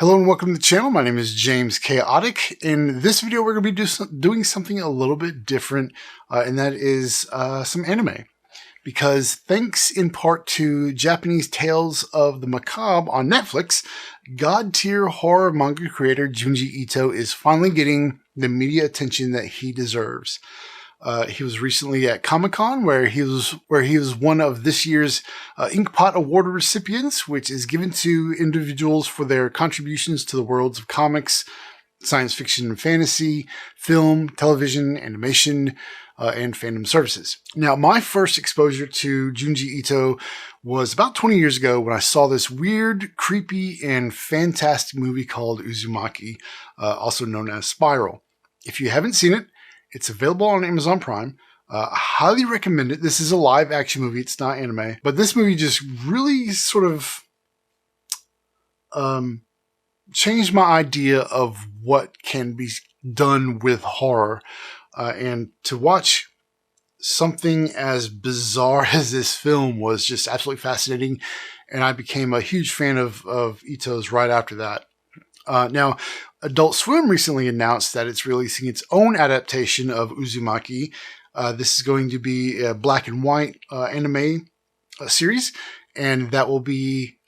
Hello and welcome to the channel. My name is James Chaotic. In this video, we're going to be doing something a little bit different, and that is some anime. Because thanks in part to Japanese Tales of the Macabre on Netflix, god-tier horror manga creator Junji Ito is finally getting the media attention that he deserves. He was recently at Comic-Con where he was one of this year's Inkpot Award recipients, which is given to individuals for their contributions to the worlds of comics, science fiction and fantasy, film, television, animation, and fandom services. Now, my first exposure to Junji Ito was about 20 years ago when I saw this weird, creepy, and fantastic movie called Uzumaki, also known as Spiral. If you haven't seen it, it's available on Amazon Prime. I highly recommend it. This is a live action movie. It's not anime. But this movie just really sort of changed my idea of what can be done with horror. And to watch something as bizarre as this film was just absolutely fascinating. And I became a huge fan of Ito's right after that. Now, Adult Swim recently announced that it's releasing its own adaptation of Uzumaki. This is going to be a black and white anime series, and that will be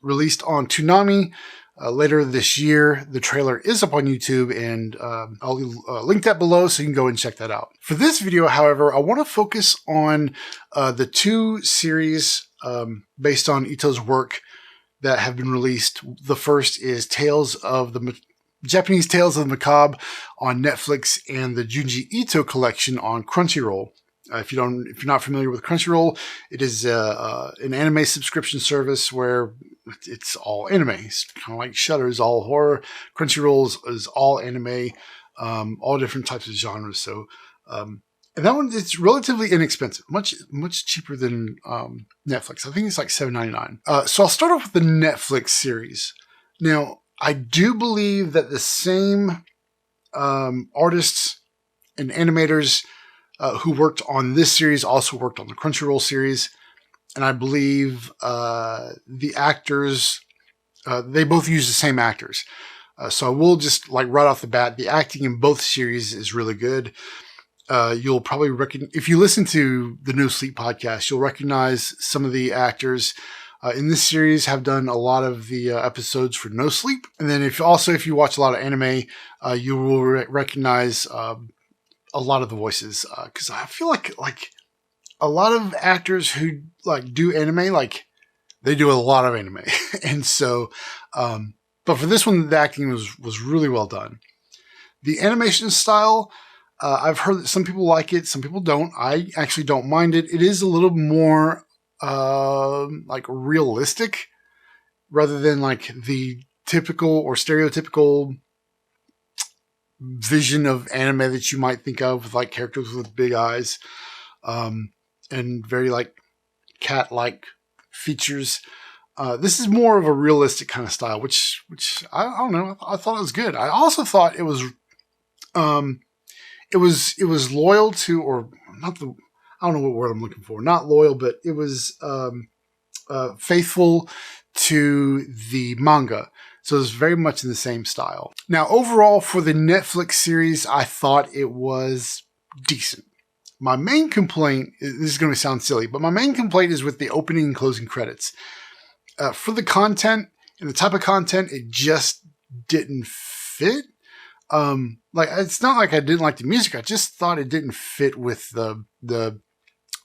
released on Toonami later this year. The trailer is up on YouTube, and I'll link that below so you can go and check that out. For this video, however, I want to focus on the two series based on Ito's work that have been released. The first is Japanese Tales of the Macabre on Netflix and the Junji Ito collection on Crunchyroll. If you're not familiar with Crunchyroll, it is an anime subscription service where it's all anime. It's kind of like Shudder is all horror. Crunchyroll is all anime, all different types of genres. So, and that one, it's relatively inexpensive, much cheaper than Netflix. I think it's like $7.99. So I'll start off with the Netflix series. Now, I do believe that the same artists and animators who worked on this series also worked on the Crunchyroll series. And I believe the actors, they both use the same actors. So I will just, like, right off the bat, the acting in both series is really good. You'll probably if you listen to the No Sleep podcast, you'll recognize some of the actors in this series have done a lot of the episodes for No Sleep. And then if you watch a lot of anime, you will recognize a lot of the voices. Cause I feel like a lot of actors who do anime, they do a lot of anime. And so, but for this one, the acting was really well done. The animation style, I've heard that some people like it, some people don't. I actually don't mind it. It is a little more realistic rather than the typical or stereotypical vision of anime that you might think of with characters with big eyes and very cat-like features. This is more of a realistic kind of style, which I don't know. I thought it was good. I also thought it was loyal to, or not the, I don't know what word I'm looking for. Not loyal, but it was faithful to the manga. So it was very much in the same style. Now, overall, for the Netflix series, I thought it was decent. My main complaint, this is going to sound silly, but my main complaint is with the opening and closing credits. For the content and the type of content, it just didn't fit. It's not like I didn't like the music. I just thought it didn't fit with the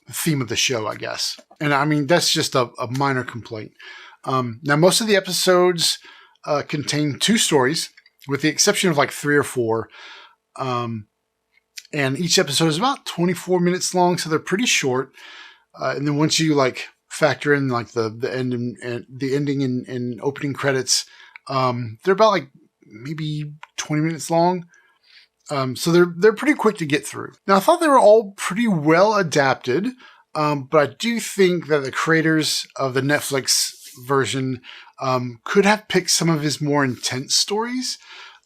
theme of the show, I guess. And I mean, that's just a minor complaint. Now, most of the episodes contain two stories, with the exception of 3 or 4. And each episode is about 24 minutes long, so they're pretty short. And then once you factor in the end and the ending and opening credits, they're about maybe 20 minutes long. So they're pretty quick to get through. Now, I thought they were all pretty well adapted, but I do think that the creators of the Netflix version could have picked some of his more intense stories.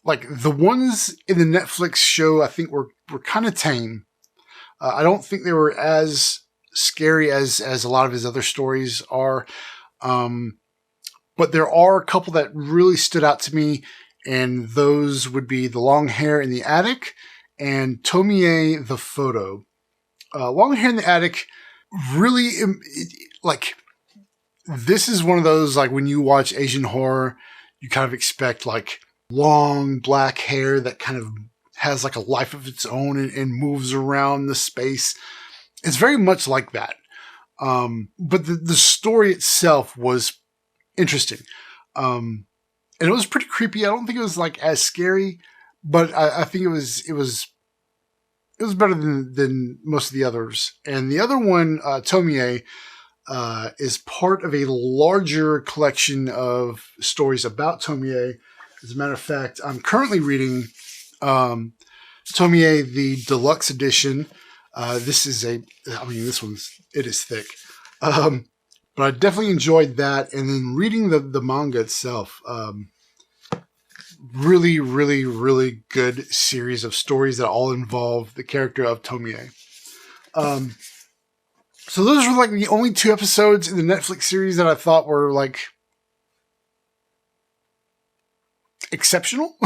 The ones in the Netflix show, I think were kind of tame. I don't think they were as scary as a lot of his other stories are. But there are a couple that really stood out to me, and those would be The Long Hair in the Attic and Tomie the Photo. Long Hair in the Attic really, like, this is one of those, like, when you watch Asian horror, you kind of expect, like, long black hair that kind of has, like, a life of its own and moves around the space. It's very much like that. But the story itself was interesting. And it was pretty creepy. I don't think it was, like, as scary, but I think it was better than most of the others. And the other one, Tomie, is part of a larger collection of stories about Tomie. As a matter of fact, I'm currently reading Tomie, the deluxe edition. This is it is thick. But I definitely enjoyed that. And then reading the manga itself, really, really, really good series of stories that all involve the character of Tomie. So those were like the only 2 episodes in the Netflix series that I thought were like exceptional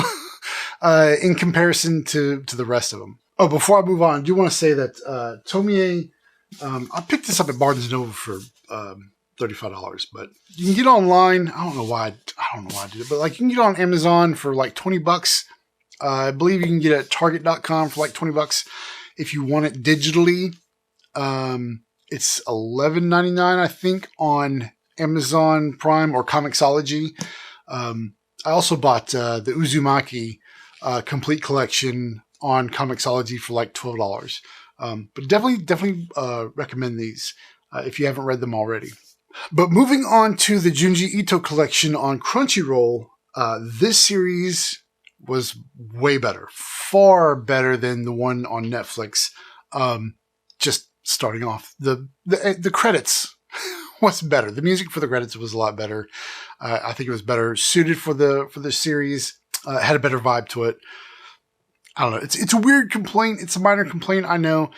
in comparison to the rest of them. Oh, before I move on, I do want to say that Tomie, I picked this up at Barnes & Noble for $35, but you can get it online. I don't know why I did it, but like you can get it on Amazon for like $20. I believe you can get it at Target.com for like $20 if you want it digitally. It's $11.99, I think, on Amazon Prime or Comixology. I also bought the Uzumaki complete collection on Comixology for like $12. But definitely recommend these if you haven't read them already. But moving on to the Junji Ito collection on Crunchyroll, this series was way better, far better than the one on Netflix. Just starting off, the credits was better. The music for the credits was a lot better. I think it was better suited for the series. It had a better vibe to it. I don't know. It's a weird complaint. It's a minor complaint, I know,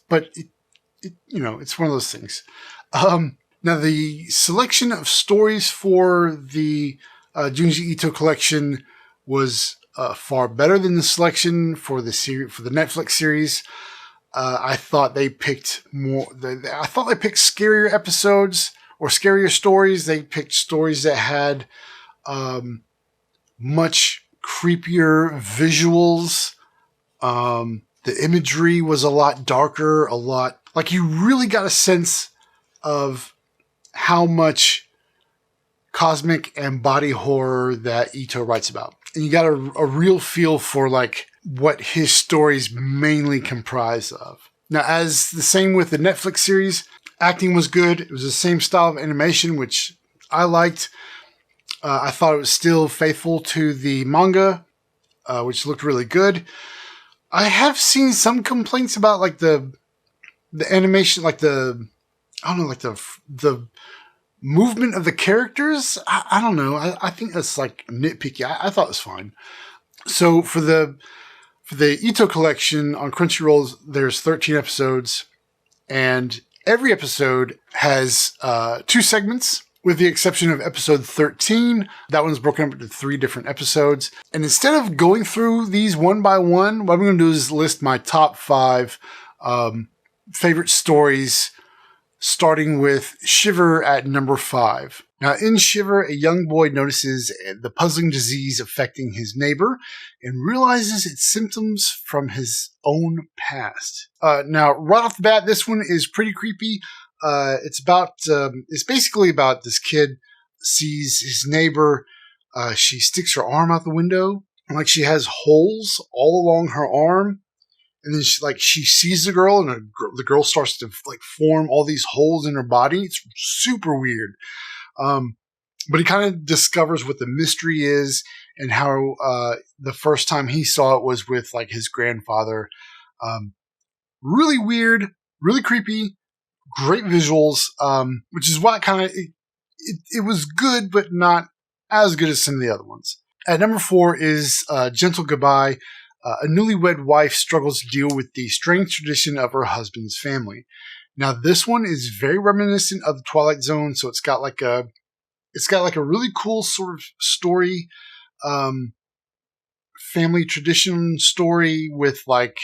but it's one of those things. Now the selection of stories for the Junji Ito collection was far better than the selection for the Netflix series. I thought they picked I thought they picked scarier episodes or scarier stories. They picked stories that had much creepier visuals. The imagery was a lot darker, a lot like you really got a sense of how much cosmic and body horror that Ito writes about. And you got a real feel for like what his stories mainly comprise of. Now, as the same with the Netflix series, acting was good. It was the same style of animation, which I liked. I thought it was still faithful to the manga, which looked really good. I have seen some complaints about like the animation, like the movement of the characters. I don't know. I think that's like nitpicky. I thought it was fine. So for the Ito collection on Crunchyroll, there's 13 episodes, and every episode has 2 segments, with the exception of episode 13. That one's broken up into 3 different episodes. And instead of going through these one by one, what I'm going to do is list my top 5 favorite stories, starting with Shiver at number 5. Now, in Shiver, a young boy notices the puzzling disease affecting his neighbor and realizes its symptoms from his own past. Now, right off the bat, this one is pretty creepy. It's basically about this kid sees his neighbor. She sticks her arm out the window, and like she has holes all along her arm. And then she sees the girl, and the girl starts to like form all these holes in her body. It's super weird. But he kind of discovers what the mystery is and how the first time he saw it was with like his grandfather. Really weird, really creepy, great visuals, which is why it was good, but not as good as some of the other ones. At number 4 is Gentle Goodbye. A newlywed wife struggles to deal with the strange tradition of her husband's family. Now, this one is very reminiscent of the Twilight Zone, so it's got like a It's got like a really cool sort of story, family tradition story with like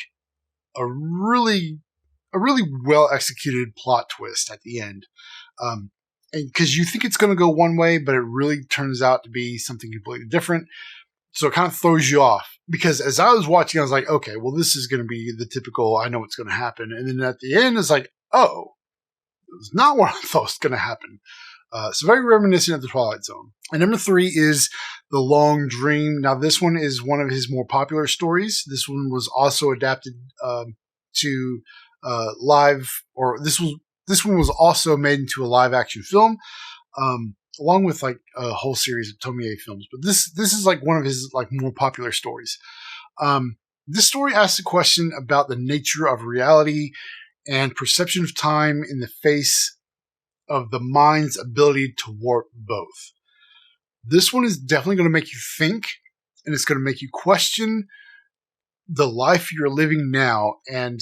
a really well executed plot twist at the end. And because you think it's going to go one way, but it really turns out to be something completely different. So it kind of throws you off, because as I was watching, I was like, okay, well, this is going to be the typical, I know what's going to happen. And then at the end, it's like, oh, it was not what I thought was going to happen. So very reminiscent of the Twilight Zone. And number 3 is The Long Dream. Now, this one is one of his more popular stories. This one was also adapted to live, or this one was also made into a live action film, along with like a whole series of Tomie films. But this is like one of his like more popular stories. This story asks a question about the nature of reality and perception of time in the face of the mind's ability to warp both. This one is definitely going to make you think, and it's going to make you question the life you're living now, and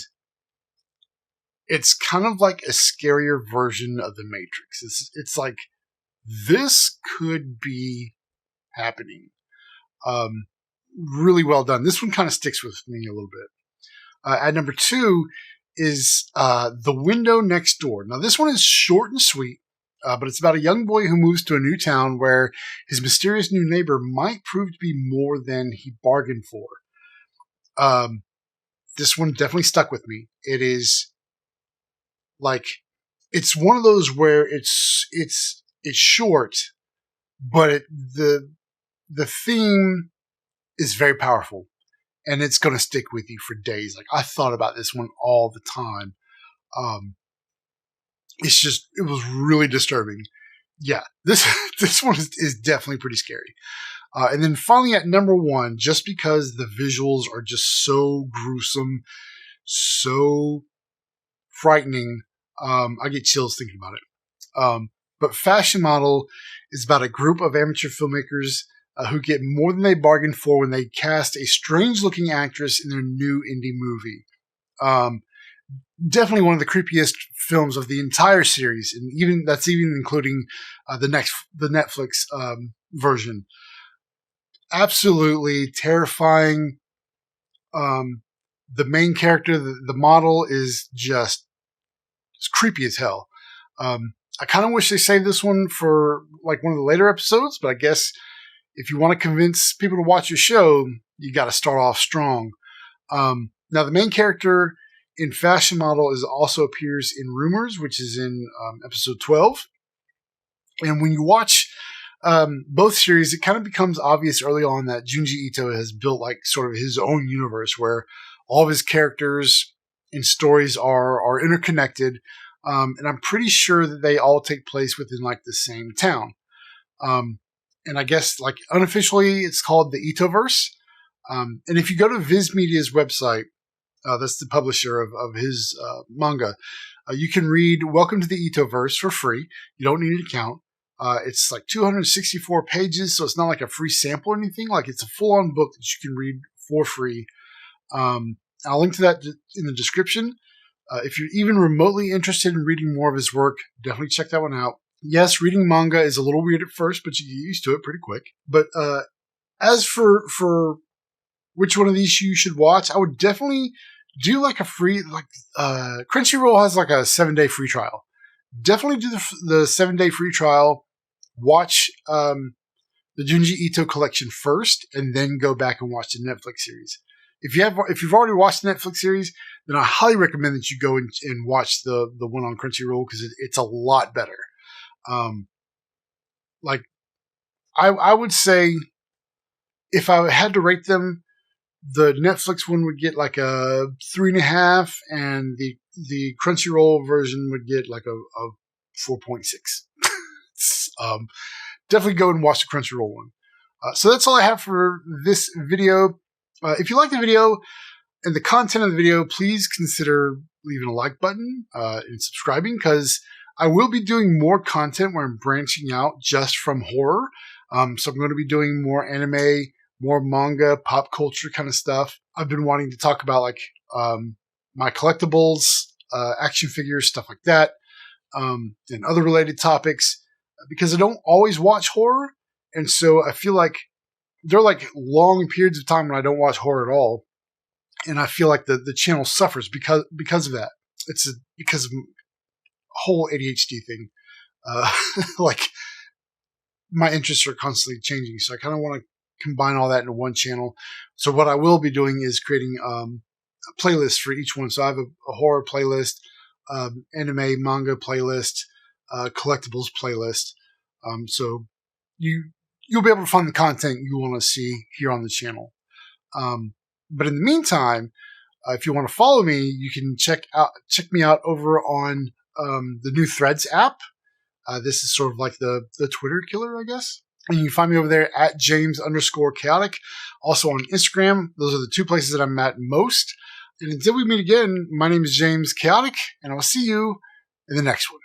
it's kind of like a scarier version of the Matrix. It's like, this could be happening. Really well done. This one kind of sticks with me a little bit. At number 2 is The Window Next Door. Now, this one is short and sweet, but it's about a young boy who moves to a new town where his mysterious new neighbor might prove to be more than he bargained for. This one definitely stuck with me. It is like, it's one of those where it's short, but the theme is very powerful, and it's going to stick with you for days. Like, I thought about this one all the time. It was really disturbing. Yeah, this one is definitely pretty scary. And then finally at number 1, just because the visuals are just so gruesome, so frightening, I get chills thinking about it. But Fashion Model is about a group of amateur filmmakers who get more than they bargained for when they cast a strange-looking actress in their new indie movie. Definitely one of the creepiest films of the entire series, and even including the Netflix version. Absolutely terrifying. The main character, the model, is just it's creepy as hell. I kind of wish they saved this one for like one of the later episodes, but I guess if you want to convince people to watch your show, you got to start off strong. Now, the main character in Fashion Model also appears in Rumors, which is in episode 12. And when you watch both series, it kind of becomes obvious early on that Junji Ito has built like sort of his own universe where all of his characters and stories are interconnected. And I'm pretty sure that they all take place within like the same town. And I guess like unofficially it's called the Itoverse. And if you go to Viz Media's website, that's the publisher of his manga, you can read Welcome to the Itoverse for free. You don't need an account. It's like 264 pages, so it's not like a free sample or anything. Like, it's a full-on book that you can read for free. I'll link to that in the description. If you're even remotely interested in reading more of his work, definitely check that one out. Yes, reading manga is a little weird at first, but you get used to it pretty quick. But as for which one of these you should watch, I would definitely do like a free, like Crunchyroll has like a 7-day free trial. Definitely do the 7-day free trial. Watch the Junji Ito collection first, and then go back and watch the Netflix series. If you've already watched the Netflix series, then I highly recommend that you go and watch the one on Crunchyroll, because it's a lot better. Like, I would say, if I had to rate them, the Netflix one would get like a 3.5, and the Crunchyroll version would get like a 4.6. Definitely go and watch the Crunchyroll one. So that's all I have for this video. If you like the video and the content of the video, please consider leaving a like button and subscribing, because I will be doing more content where I'm branching out just from horror. So I'm going to be doing more anime, more manga, pop culture kind of stuff. I've been wanting to talk about like my collectibles, action figures, stuff like that, and other related topics. because I don't always watch horror. And so I feel like there are like long periods of time when I don't watch horror at all. And I feel like the channel suffers because of that. It's because of a whole ADHD thing. Like my interests are constantly changing. So I kind of want to combine all that into one channel. So what I will be doing is creating a playlist for each one. So I have a horror playlist, anime, manga playlist, collectibles playlist. So you'll be able to find the content you want to see here on the channel. But in the meantime, if you want to follow me, you can check me out over on the new Threads app. This is sort of like the Twitter killer, I guess. And you can find me over there at James_chaotic. Also on Instagram. Those are the two places that I'm at most. And until we meet again, my name is James Chaotic, and I'll see you in the next one.